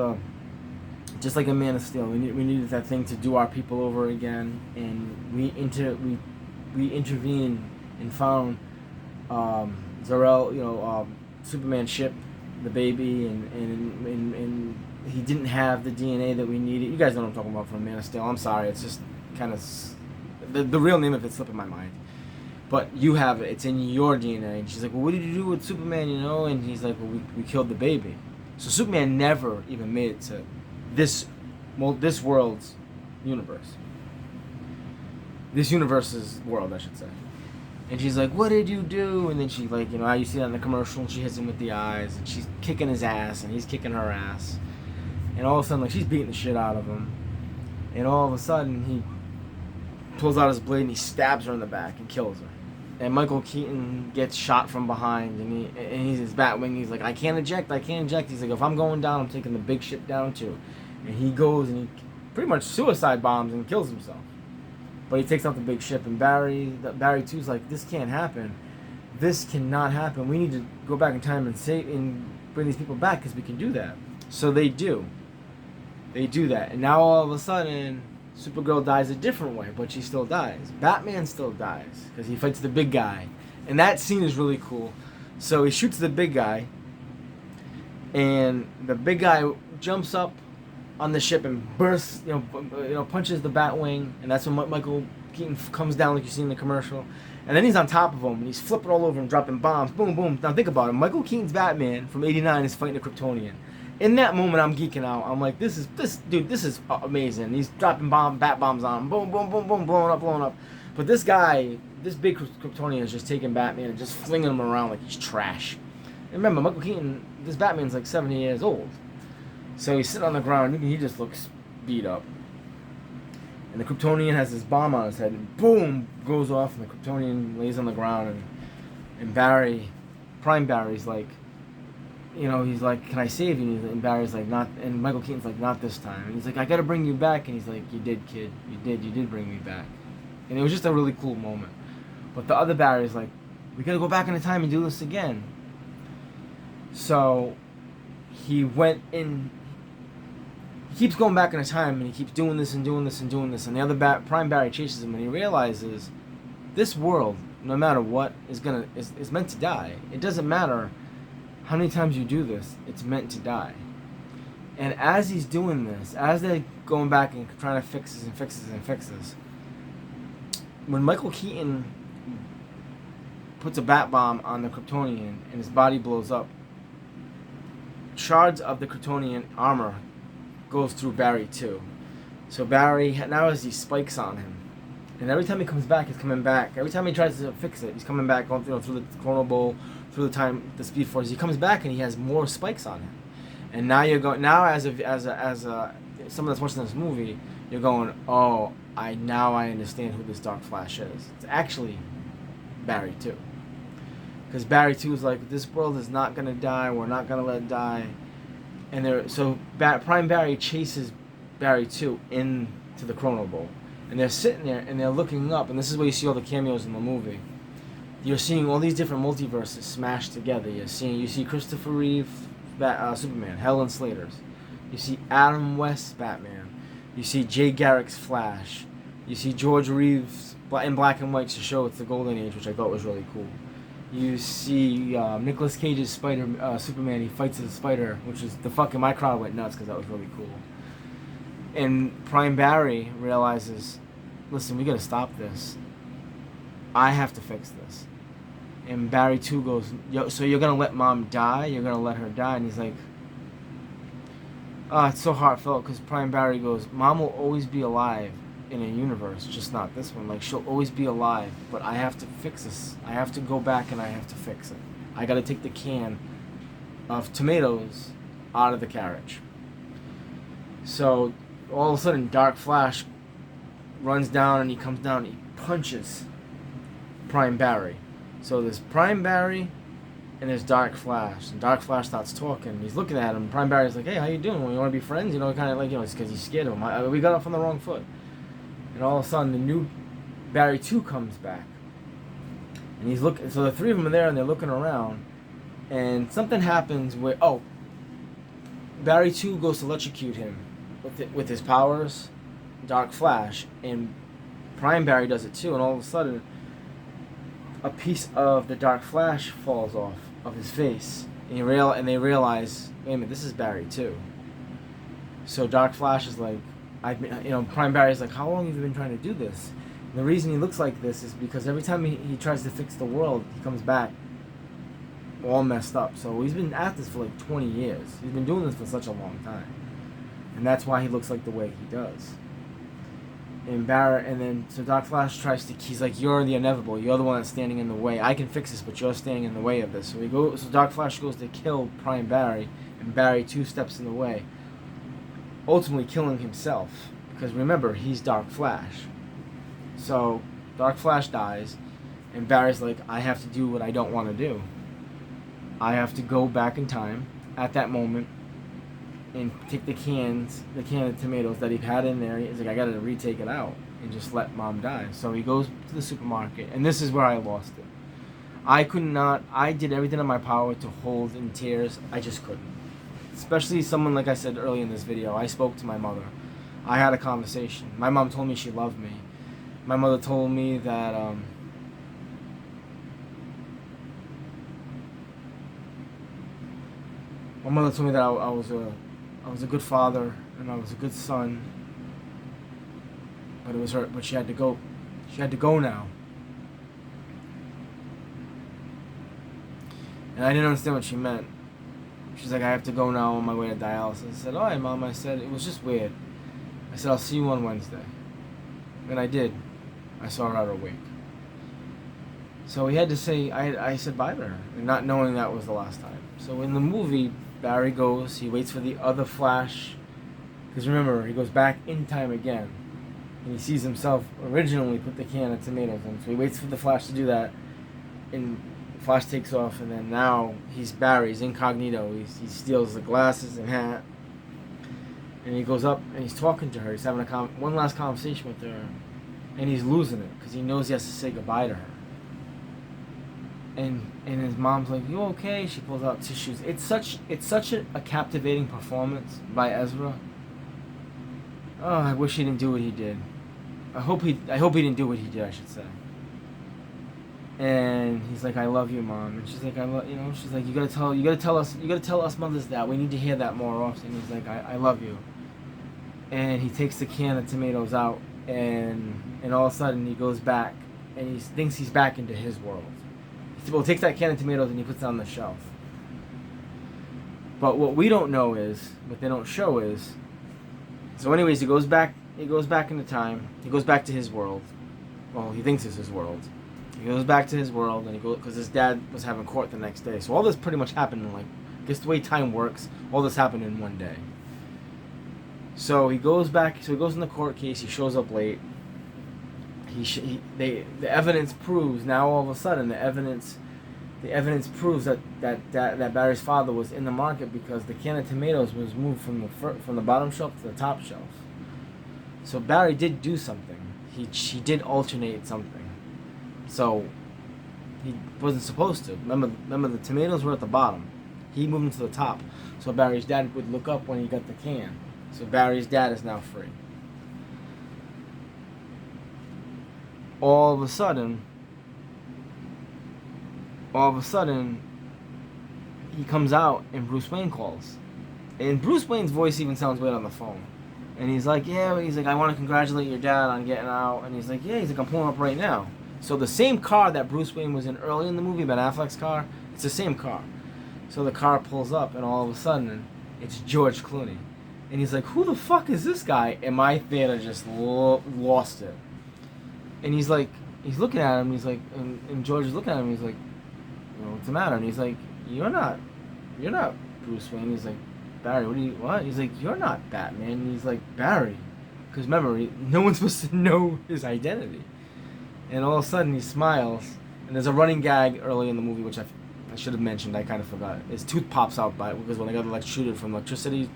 just like a Man of Steel, we needed that thing to do our people over again, and we intervened and found Zor-El, you know, Superman's ship, the baby, and he didn't have the DNA that we needed. You guys know what I'm talking about from Man of Steel. I'm sorry, it's just kind of the real name of it's slipping my mind. But you have it. It's in your DNA. And she's like, well, what did you do with Superman, you know? And he's like, well, we killed the baby. So Superman never even made it to this world's universe. This universe's world, I should say. And she's like, what did you do? And then she, like, you know, how you see that in the commercial, and she hits him with the eyes, and she's kicking his ass, and he's kicking her ass. And all of a sudden, like, she's beating the shit out of him. And all of a sudden, he pulls out his blade, and he stabs her in the back and kills her. And Michael Keaton gets shot from behind, and he's his Batwing. He's like, I can't eject. He's like, if I'm going down, I'm taking the big ship down too. And he goes and he pretty much suicide bombs and kills himself. But he takes out the big ship, and Barry 2's like, this can't happen. This cannot happen. We need to go back in time and bring these people back, because we can do that. So they do. They do that. And now all of a sudden, Supergirl dies a different way, but she still dies. Batman still dies, because he fights the big guy. And that scene is really cool. So he shoots the big guy, and the big guy jumps up on the ship and bursts, punches the Batwing, and that's when Michael Keaton comes down like you see in the commercial. And then he's on top of him, and he's flipping all over him, dropping bombs, boom, boom. Now think about it. Michael Keaton's Batman from '89 is fighting a Kryptonian. In that moment, I'm geeking out. I'm like, this is amazing. He's dropping bat bombs on him, boom, boom, boom, boom, blowing up. But this guy, this big Kryptonian, is just taking Batman and just flinging him around like he's trash. And remember, Michael Keaton, this Batman's like 70 years old. So he's sitting on the ground, and he just looks beat up. And the Kryptonian has this bomb on his head, and boom, goes off, and the Kryptonian lays on the ground, and Prime Barry's like, he's like, can I save you? And Barry's like, not, and Michael Keaton's like, not this time. And he's like, I gotta bring you back. And he's like, you did, kid. You did bring me back. And it was just a really cool moment. But the other Barry's like, we gotta go back in time and do this again. So he went in, he keeps going back in time, and he keeps doing this and doing this and doing this. And the other Prime Barry chases him, and he realizes this world, no matter what, is meant to die. It doesn't matter how many times you do this, it's meant to die. And as he's doing this, as they're going back and trying to fix this, when Michael Keaton puts a bat bomb on the Kryptonian and his body blows up, shards of the Kryptonian armor goes through Barry too. So Barry now has these spikes on him. And every time he comes back, he's coming back. Every time he tries to fix it, he's coming back, going through the Chrono Bowl, through the Speed Force. He comes back and he has more spikes on him. And now you're going. Now as someone that's watching this movie, you're going, oh, I understand who this Dark Flash is. It's actually Barry 2. Because Barry 2 is like, this world is not gonna die. We're not gonna let it die. And Prime Barry chases Barry 2 into the Chrono Bowl. And they're sitting there and they're looking up, and this is where you see all the cameos in the movie. You're seeing all these different multiverses smashed together. You see Christopher Reeve, Superman, Helen Slater's. You see Adam West's Batman. You see Jay Garrick's Flash. You see George Reeves in black and white to show it's the Golden Age, which I thought was really cool. You see Nicolas Cage's Superman. He fights a spider, which is my crowd went nuts because that was really cool. And Prime Barry realizes, listen, we gotta stop this. I have to fix this. And Barry 2 goes, so you're gonna let Mom die? You're gonna let her die? And he's like, it's so heartfelt, because Prime Barry goes, Mom will always be alive, in a universe, just not this one. Like, she'll always be alive, but I have to fix this. I have to go back and I have to fix it. I gotta take the can of tomatoes out of the carriage. So all of a sudden, Dark Flash runs down and he comes down and he punches Prime Barry. So there's Prime Barry and there's Dark Flash. And Dark Flash starts talking. He's looking at him. Prime Barry's like, "Hey, how you doing? Well, you want to be friends?" You know, kind of like, it's because he's scared of him. We got off on the wrong foot. And all of a sudden, the new Barry 2 comes back. And he's looking. So the three of them are there and they're looking around. And something happens where, Barry 2 goes to electrocute him with his powers, Dark Flash, and Prime Barry does it too. And all of a sudden, a piece of the Dark Flash falls off of his face, and they realize, wait a minute, this is Barry too. So Dark Flash is like, Prime Barry's like, how long have you been trying to do this? And the reason he looks like this is because every time he tries to fix the world, he comes back all messed up. So he's been at this for like 20 years. He's been doing this for such a long time, and that's why he looks like the way he does. So Dark Flash he's like, "You're the inevitable. You're the one that's standing in the way. I can fix this, but you're standing in the way of this." So Dark Flash goes to kill Prime Barry, and Barry 2 steps in the way, ultimately killing himself. Because remember, he's Dark Flash. So Dark Flash dies, and Barry's like, "I have to do what I don't want to do. I have to go back in time at that moment and take the can of tomatoes that he had in there." He's like, "I gotta retake it out and just let Mom die." So he goes to the supermarket, and this is where I lost it. I did everything in my power to hold in tears. I just couldn't. Especially someone, like I said earlier in this video, I spoke to my mother. I had a conversation. My mom told me she loved me. My mother told me that, I was a good father and I was a good son, but it was her. But she had to go. She had to go now, and I didn't understand what she meant. She's like, "I have to go now on my way to dialysis." I said, "All right, Mom." I said, "It was just weird." I said, "I'll see you on Wednesday," and I did. I saw her at her wake. So we had to say, I said bye to her, and not knowing that was the last time. So in the movie, Barry goes, he waits for the other Flash, because remember, he goes back in time again, and he sees himself originally put the can of tomatoes in, so he waits for the Flash to do that, and Flash takes off, and then now he's Barry, he's incognito, he steals the glasses and hat, and he goes up, and he's talking to her, he's having one last conversation with her, and he's losing it, because he knows he has to say goodbye to her. And his mom's like, "You okay?" She pulls out tissues. It's such a captivating performance by Ezra. Oh, I wish he didn't do what he did. I hope he didn't do what he did, I should say. And he's like, "I love you, Mom." And she's like, she's like, you gotta tell us mothers that. We need to hear that more often. He's like, I love you. And he takes the can of tomatoes out, and all of a sudden he goes back, and he thinks he's back into his world. Well, takes that can of tomatoes and he puts it on the shelf. But what we don't know is, what they don't show is, so anyways, he goes back into time, he goes back to his world. Well, he thinks it's his world. He goes back to his world, and because his dad was having court the next day. So all this pretty much happened in, I guess the way time works, all this happened in one day. So he goes back, he goes in the court case, he shows up late. The evidence proves, now all of a sudden, the evidence proves that Barry's father was in the market, because the can of tomatoes was moved from the bottom shelf to the top shelf. So Barry did do something. He did alternate something. So he wasn't supposed to. Remember the tomatoes were at the bottom. He moved them to the top. So Barry's dad would look up when he got the can. So Barry's dad is now free. All of a sudden, he comes out and Bruce Wayne calls. And Bruce Wayne's voice even sounds weird on the phone. And he's like, "Yeah," he's like, "I want to congratulate your dad on getting out." And he's like, "Yeah," he's like, "I'm pulling up right now." So the same car that Bruce Wayne was in early in the movie, Ben Affleck's car, it's the same car. So the car pulls up, and all of a sudden, it's George Clooney. And he's like, who the fuck is this guy? And my theater just lost it. And he's like, he's looking at him. He's like, and George is looking at him. He's like, what's the matter? And he's like, you're not Bruce Wayne. He's like, Barry, what? He's like, you're not Batman. And he's like, Barry. Because remember, no one's supposed to know his identity. And all of a sudden he smiles. And there's a running gag early in the movie, which I should have mentioned. I kind of forgot. His tooth pops out because when they got electrocuted from electricity,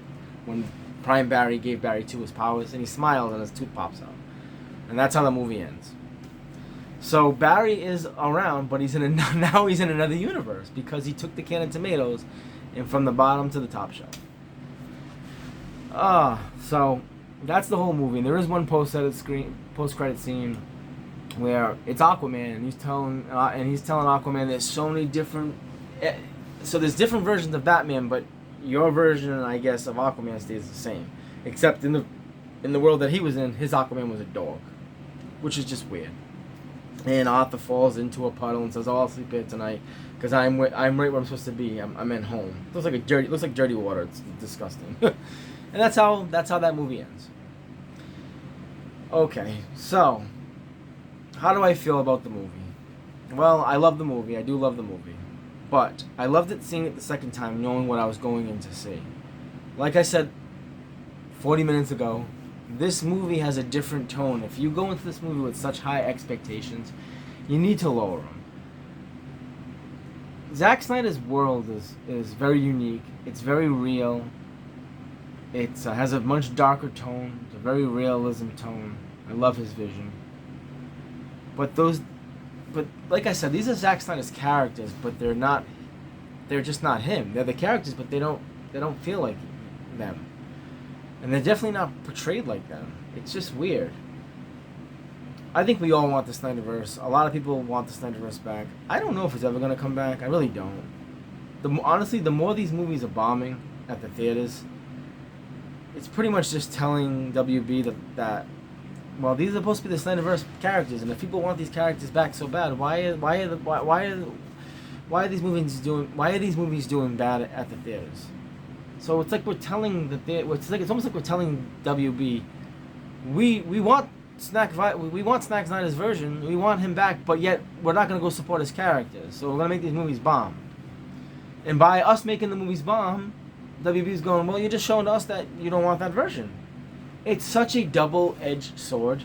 when Prime Barry gave Barry 2 his powers, and he smiles and his tooth pops out. And that's how the movie ends. So Barry is around, but now he's in another universe because he took the can of tomatoes and from the bottom to the top shelf. So that's the whole movie. And there is one post-credit scene where it's Aquaman, and he's telling Aquaman there's so many different. So there's different versions of Batman, but your version, I guess, of Aquaman stays the same, except in the world that he was in, his Aquaman was a dog, which is just weird. And Arthur falls into a puddle and says, "Oh, I'll sleep here tonight because I'm right where I'm supposed to be. I'm at home." Looks like dirty water. It's disgusting. And that's how that movie ends. Okay, so how do I feel about the movie? Well, I love the movie. I do love the movie, but I loved it seeing it the second time, knowing what I was going in to see. Like I said 40 minutes ago, this movie has a different tone. If you go into this movie with such high expectations, you need to lower them. Zack Snyder's world is very unique. It's very real. It has a much darker tone. It's a very realism tone. I love his vision. But like I said, these are Zack Snyder's characters, but they're just not him. They're the characters, but they don't feel like them. And they're definitely not portrayed like them. It's just weird. I think we all want the Snyderverse. A lot of people want the Snyderverse back. I don't know if it's ever going to come back. I really don't. Honestly, the more these movies are bombing at the theaters, it's pretty much just telling WB that well, these are supposed to be the Snyderverse characters, and if people want these characters back so bad, why are these movies doing bad at the theaters? So it's like we're telling it's almost like we're telling WB, we want Zack Snyder's version, we want him back, but yet we're not going to go support his characters, so we're going to make these movies bomb. And by us making the movies bomb, WB's going, well, you're just showing us that you don't want that version. It's such a double-edged sword.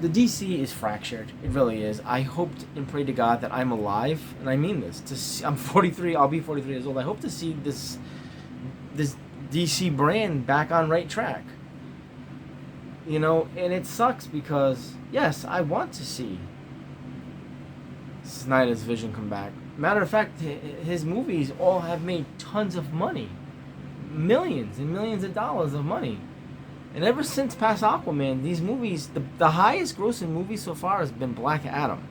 The DC is fractured. It really is. I hoped and prayed to God that I'm alive, and I mean this. I'm 43. I'll be 43 years old. I hope to see this DC brand back on right track. And it sucks because, yes, I want to see Snyder's vision come back. Matter of fact, his movies all have made tons of money. Millions and millions of dollars of money. And ever since past Aquaman, these movies, the highest grossing movie so far has been Black Adam.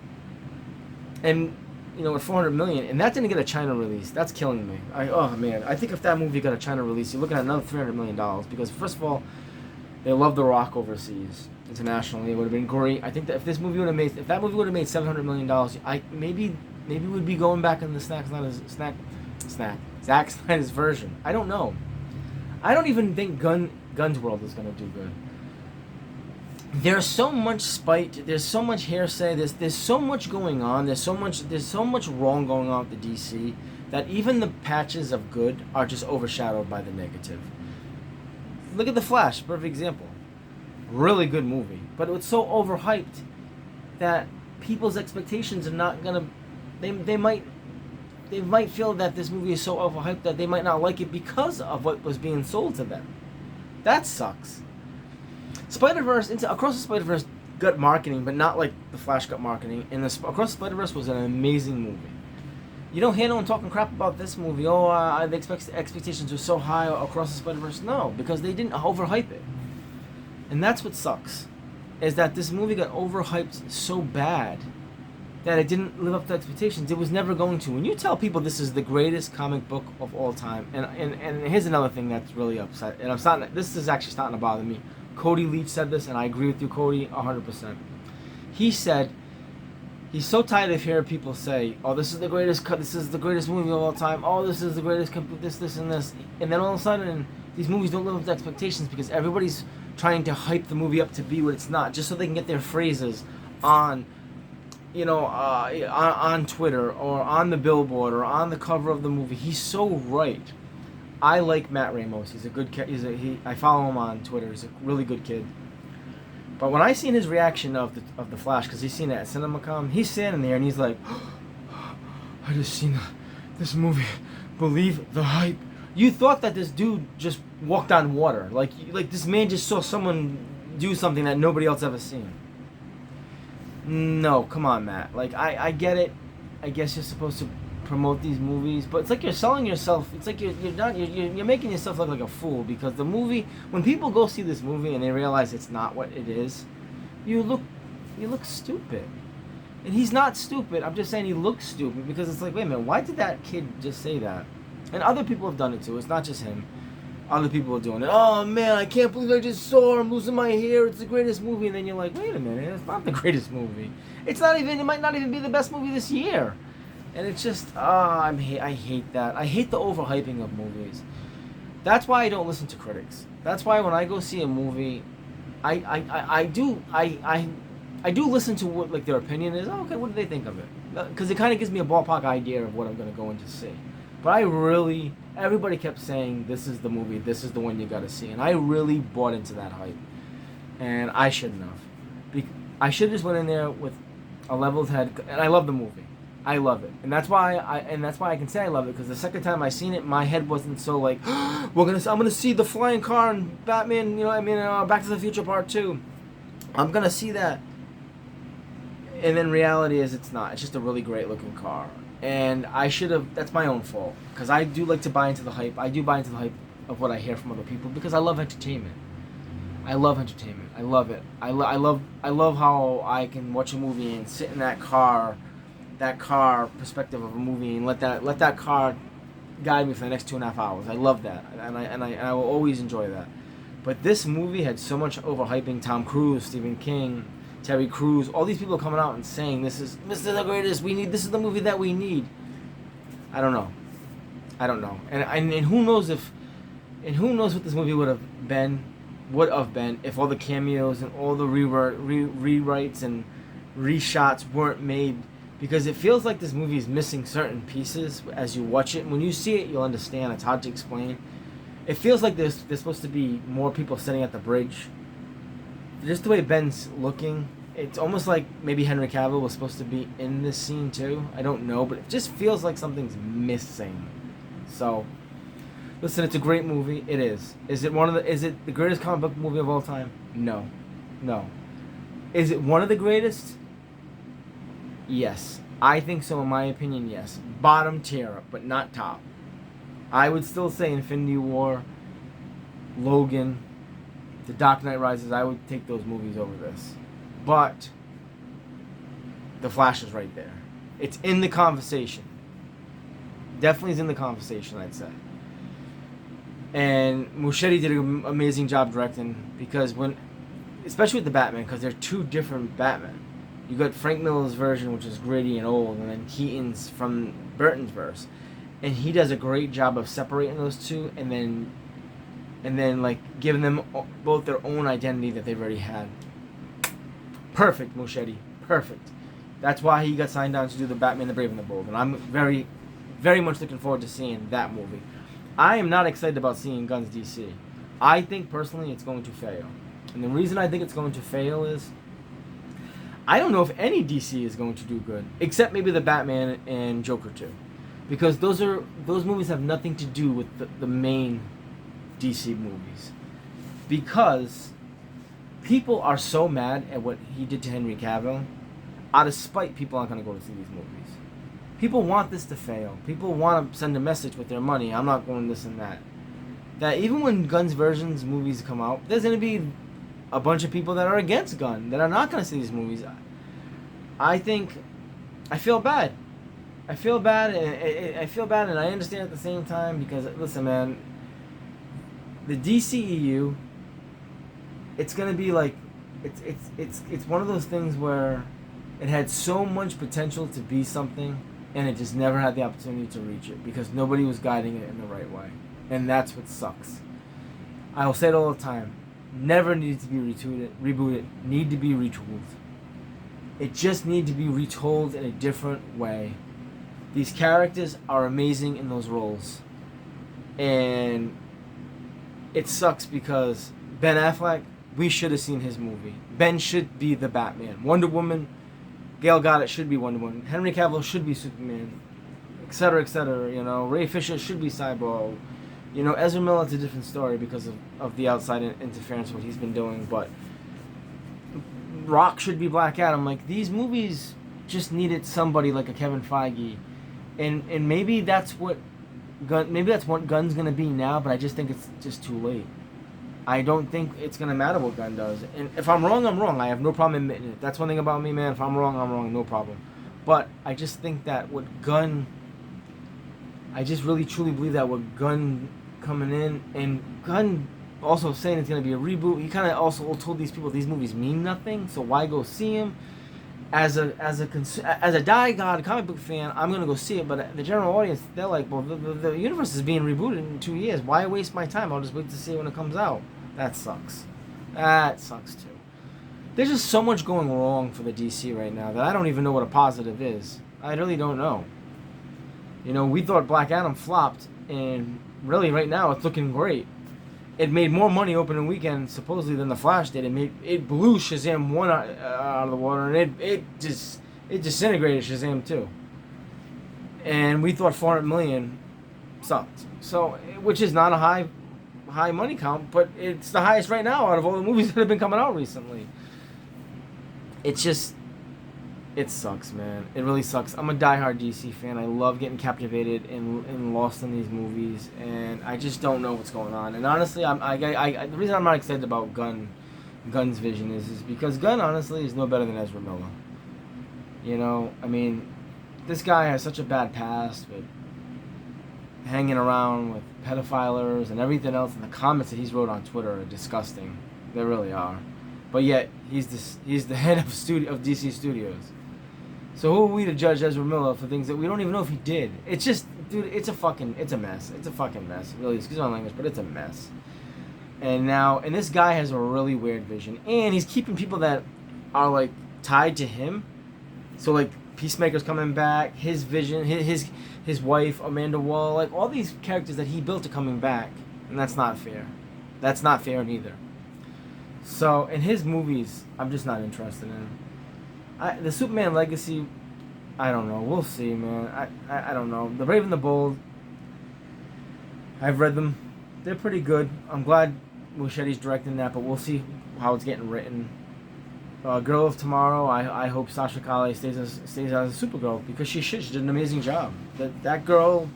And, at 400 million, and that didn't get a China release. That's killing me. I think if that movie got a China release, you're looking at another $300 million. Because, first of all, they love The Rock overseas, internationally. It would have been great. I think that if that movie would have made $700 million, maybe we'd be going back in the Zack Snyder's version. I don't know. I don't even think Gun's World is going to do good. There's so much spite. There's so much hearsay. There's so much going on. There's so much wrong going on with the DC that even the patches of good are just overshadowed by the negative. Look at The Flash, perfect example. Really good movie, but it was so overhyped that people's expectations are not gonna. They might feel that this movie is so overhyped that they might not like it because of what was being sold to them. That sucks. Spider-Verse, Across the Spider-Verse got marketing, but not like The Flash got marketing. And Across the Spider-Verse was an amazing movie. You don't hear no one talking crap about this movie. The expectations were so high Across the Spider-Verse. No, because they didn't overhype it. And that's what sucks, is that this movie got overhyped so bad that it didn't live up to expectations. It was never going to. When you tell people this is the greatest comic book of all time, and here's another thing that's really upset, and this is actually starting to bother me. Cody Leach said this, and I agree with you, Cody, 100%. He said he's so tired of hearing people say, "Oh, this is the greatest movie of all time. Oh, this is the greatest this, and this," and then all of a sudden these movies don't live up to expectations because everybody's trying to hype the movie up to be what it's not, just so they can get their phrases on, on Twitter or on the billboard or on the cover of the movie. He's so right. I like Matt Ramos. He's a good kid. I follow him on Twitter. He's a really good kid. But when I seen his reaction of the Flash, because he's seen it at CinemaCon, he's standing there and he's like, I just seen this movie. Believe the hype. You thought that this dude just walked on water. Like this man just saw someone do something that nobody else ever seen. No, come on, Matt. Like, I get it. I guess you're supposed to promote these movies, but it's like you're selling yourself. It's like you're making yourself look like a fool, because the movie, when people go see this movie and they realize it's not what it is, you look stupid. And he's not stupid. I'm just saying he looks stupid, because it's like, wait a minute, why did that kid just say that? And other people have done it too. It's not just him. Other people are doing it. Oh man, I can't believe I just saw her. I'm losing my hair. It's the greatest movie. And then you're like, wait a minute, it's not the greatest movie. It might not even be the best movie this year. And it's just, I hate that. I hate the overhyping of movies. That's why I don't listen to critics. That's why when I go see a movie, I do listen to what like their opinion is. Oh, okay, what do they think of it? Because it kind of gives me a ballpark idea of what I'm going to go in to see. But everybody kept saying, this is the movie, this is the one you got to see. And I really bought into that hype. And I shouldn't have. I should have just went in there with a leveled head. And I love the movie. I love it. And that's why I can say I love it, because the second time I seen it, my head wasn't so like, I'm gonna see the flying car and Batman, Back to the Future Part 2. I'm gonna see that. And then reality is it's not. It's just a really great looking car. And I should have, that's my own fault. Because I do like to buy into the hype. I do buy into the hype of what I hear from other people, because I love entertainment. I love entertainment. I love it. I love how I can watch a movie and sit in that car perspective of a movie, and let that car guide me for the next 2.5 hours. I love that. And I will always enjoy that. But this movie had so much overhyping. Tom Cruise, Stephen King, Terry Crews, all these people coming out and saying this is the greatest. This is the movie that we need. I don't know. And who knows what this movie would have been if all the cameos and all the rewrites and reshots weren't made, because it feels like this movie is missing certain pieces as you watch it. And when you see it, you'll understand. It's hard to explain. It feels like there's supposed to be more people sitting at the bridge. Just the way Ben's looking, it's almost like maybe Henry Cavill was supposed to be in this scene too. I don't know, but it just feels like something's missing. So, listen, it's a great movie. It is. Is it the greatest comic book movie of all time? No. Is it one of the greatest? Yes. I think so, in my opinion, yes. Bottom tier, but not top. I would still say Infinity War, Logan, The Dark Knight Rises, I would take those movies over this. But The Flash is right there. It's in the conversation. Definitely is in the conversation, I'd say. And Muschietti did an amazing job directing, because especially with the Batman, because they're two different Batman. You got Frank Miller's version, which is gritty and old, and then Keaton's from Burton's verse. And he does a great job of separating those two, and then like giving them both their own identity that they've already had. Perfect, Muschietti. Perfect. That's why he got signed on to do the Batman, the Brave and the Bold. And I'm very, very much looking forward to seeing that movie. I am not excited about seeing Gunn's DC. I think personally it's going to fail. And the reason I think it's going to fail is I don't know if any DC is going to do good, except maybe the Batman and Joker 2. Because those movies have nothing to do with the main DC movies. Because people are so mad at what he did to Henry Cavill, out of spite, people aren't going to go to see these movies. People want this to fail. People want to send a message with their money. I'm not going this and that. That even when Gunn's versions movies come out, there's going to be a bunch of people that are against Gunn, that are not going to see these movies. I feel bad. I feel bad, and I understand at the same time, because listen, man, the DCEU, it's gonna be like, it's one of those things where it had so much potential to be something, and it just never had the opportunity to reach it because nobody was guiding it in the right way, and that's what sucks. I will say it all the time. Never needs to be rebooted. Need to be retooled. It just need to be retold in a different way. These characters are amazing in those roles. And it sucks because Ben Affleck, we should have seen his movie. Ben should be the Batman. Wonder Woman, Gal Gadot should be Wonder Woman. Henry Cavill should be Superman, etc., etc. You know, Ray Fisher should be Cyborg. You know, Ezra Miller, it's a different story because of the outside interference, what he's been doing. But Rock should be Black Adam. Like, these movies just needed somebody like a Kevin Feige, and maybe that's what Gunn's gonna be now. But I just think it's just too late. I don't think it's gonna matter what Gunn does. And if I'm wrong, I'm wrong. I have no problem admitting it. That's one thing about me, man. If I'm wrong, no problem. But I just think that with Gunn, I just really truly believe that with Gunn coming in, and Gunn also saying it's gonna be a reboot, he kind of also told these people these movies mean nothing, so why go see them? As a die-god comic book fan, I'm gonna go see it. But the general audience, they're like, well, the universe is being rebooted in 2 years. Why waste my time? I'll just wait to see it when it comes out. That sucks. That sucks too. There's just so much going wrong for the DC right now that I don't even know what a positive is. I really don't know. You know, we thought Black Adam flopped, and really right now it's looking great. It made more money opening weekend supposedly than The Flash did. It blew Shazam 1 out of the water, and it disintegrated Shazam 2. And we thought 400 million sucked. So, which is not a high money count, but it's the highest right now out of all the movies that have been coming out recently. It's just, it sucks, man. It really sucks. I'm a diehard DC fan. I love getting captivated and lost in these movies, and I just don't know what's going on. And honestly, the reason I'm not excited about Gunn's vision is because Gunn honestly is no better than Ezra Miller. You know, I mean, this guy has such a bad past with hanging around with pedophilers and everything else, and the comments that he's wrote on Twitter are disgusting. They really are. But yet he's the head of DC Studios. So who are we to judge Ezra Miller for things that we don't even know if he did? It's just, dude, it's a mess. It's a fucking mess. Really, excuse my language, but it's a mess. And this guy has a really weird vision, and he's keeping people that are like tied to him. So like Peacemaker's coming back, his vision, his wife Amanda Waller, like all these characters that he built are coming back, and that's not fair. That's not fair neither. So in his movies, I'm just not interested in. The Superman Legacy, I don't know. We'll see, man. I don't know. The Brave and the Bold, I've read them. They're pretty good. I'm glad Muschietti's directing that, but we'll see how it's getting written. Girl of Tomorrow, I hope Sasha Calle stays as a Supergirl, because she should. She did an amazing job. That girl,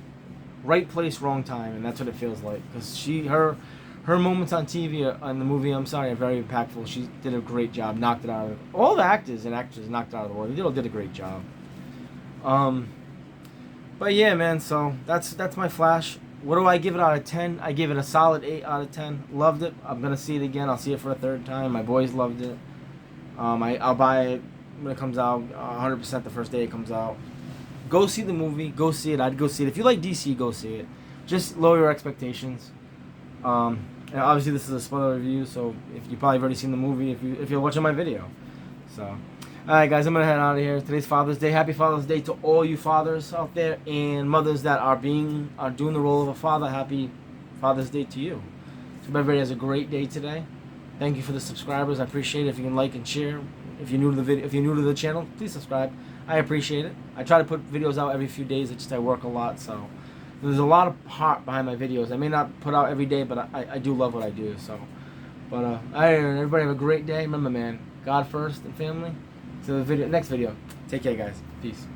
right place, wrong time, and that's what it feels like. Because her moments on TV on the movie, I'm sorry, are very impactful. She did a great job, knocked it out of all the actors and actresses knocked it out of the water. They all did a great job. But yeah, man. So that's my Flash. What do I give it out of 10? I give it a solid 8 out of 10. Loved it. I'm gonna see it again. I'll see it for a third time. My boys loved it. I'll buy it when it comes out. 100% the first day it comes out. Go see the movie. Go see it. I'd go see it. If you like DC, go see it. Just lower your expectations. And obviously this is a spoiler review, so if you probably already seen the movie, if you're watching my video. So, all right, guys, I'm gonna head out of here. Today's Father's Day. Happy Father's Day to all you fathers out there and mothers that are doing the role of a father. Happy Father's Day to you. So everybody has a great day today. Thank you for the subscribers. I appreciate it. If you can like and share. If you're new to the video, if you're new to the channel, please subscribe. I appreciate it. I try to put videos out every few days. It's just I work a lot, so there's a lot of heart behind my videos. I may not put out every day, but I do love what I do. So, but all right, everybody have a great day. Remember, man, God first and family. So the next video. Take care, guys. Peace.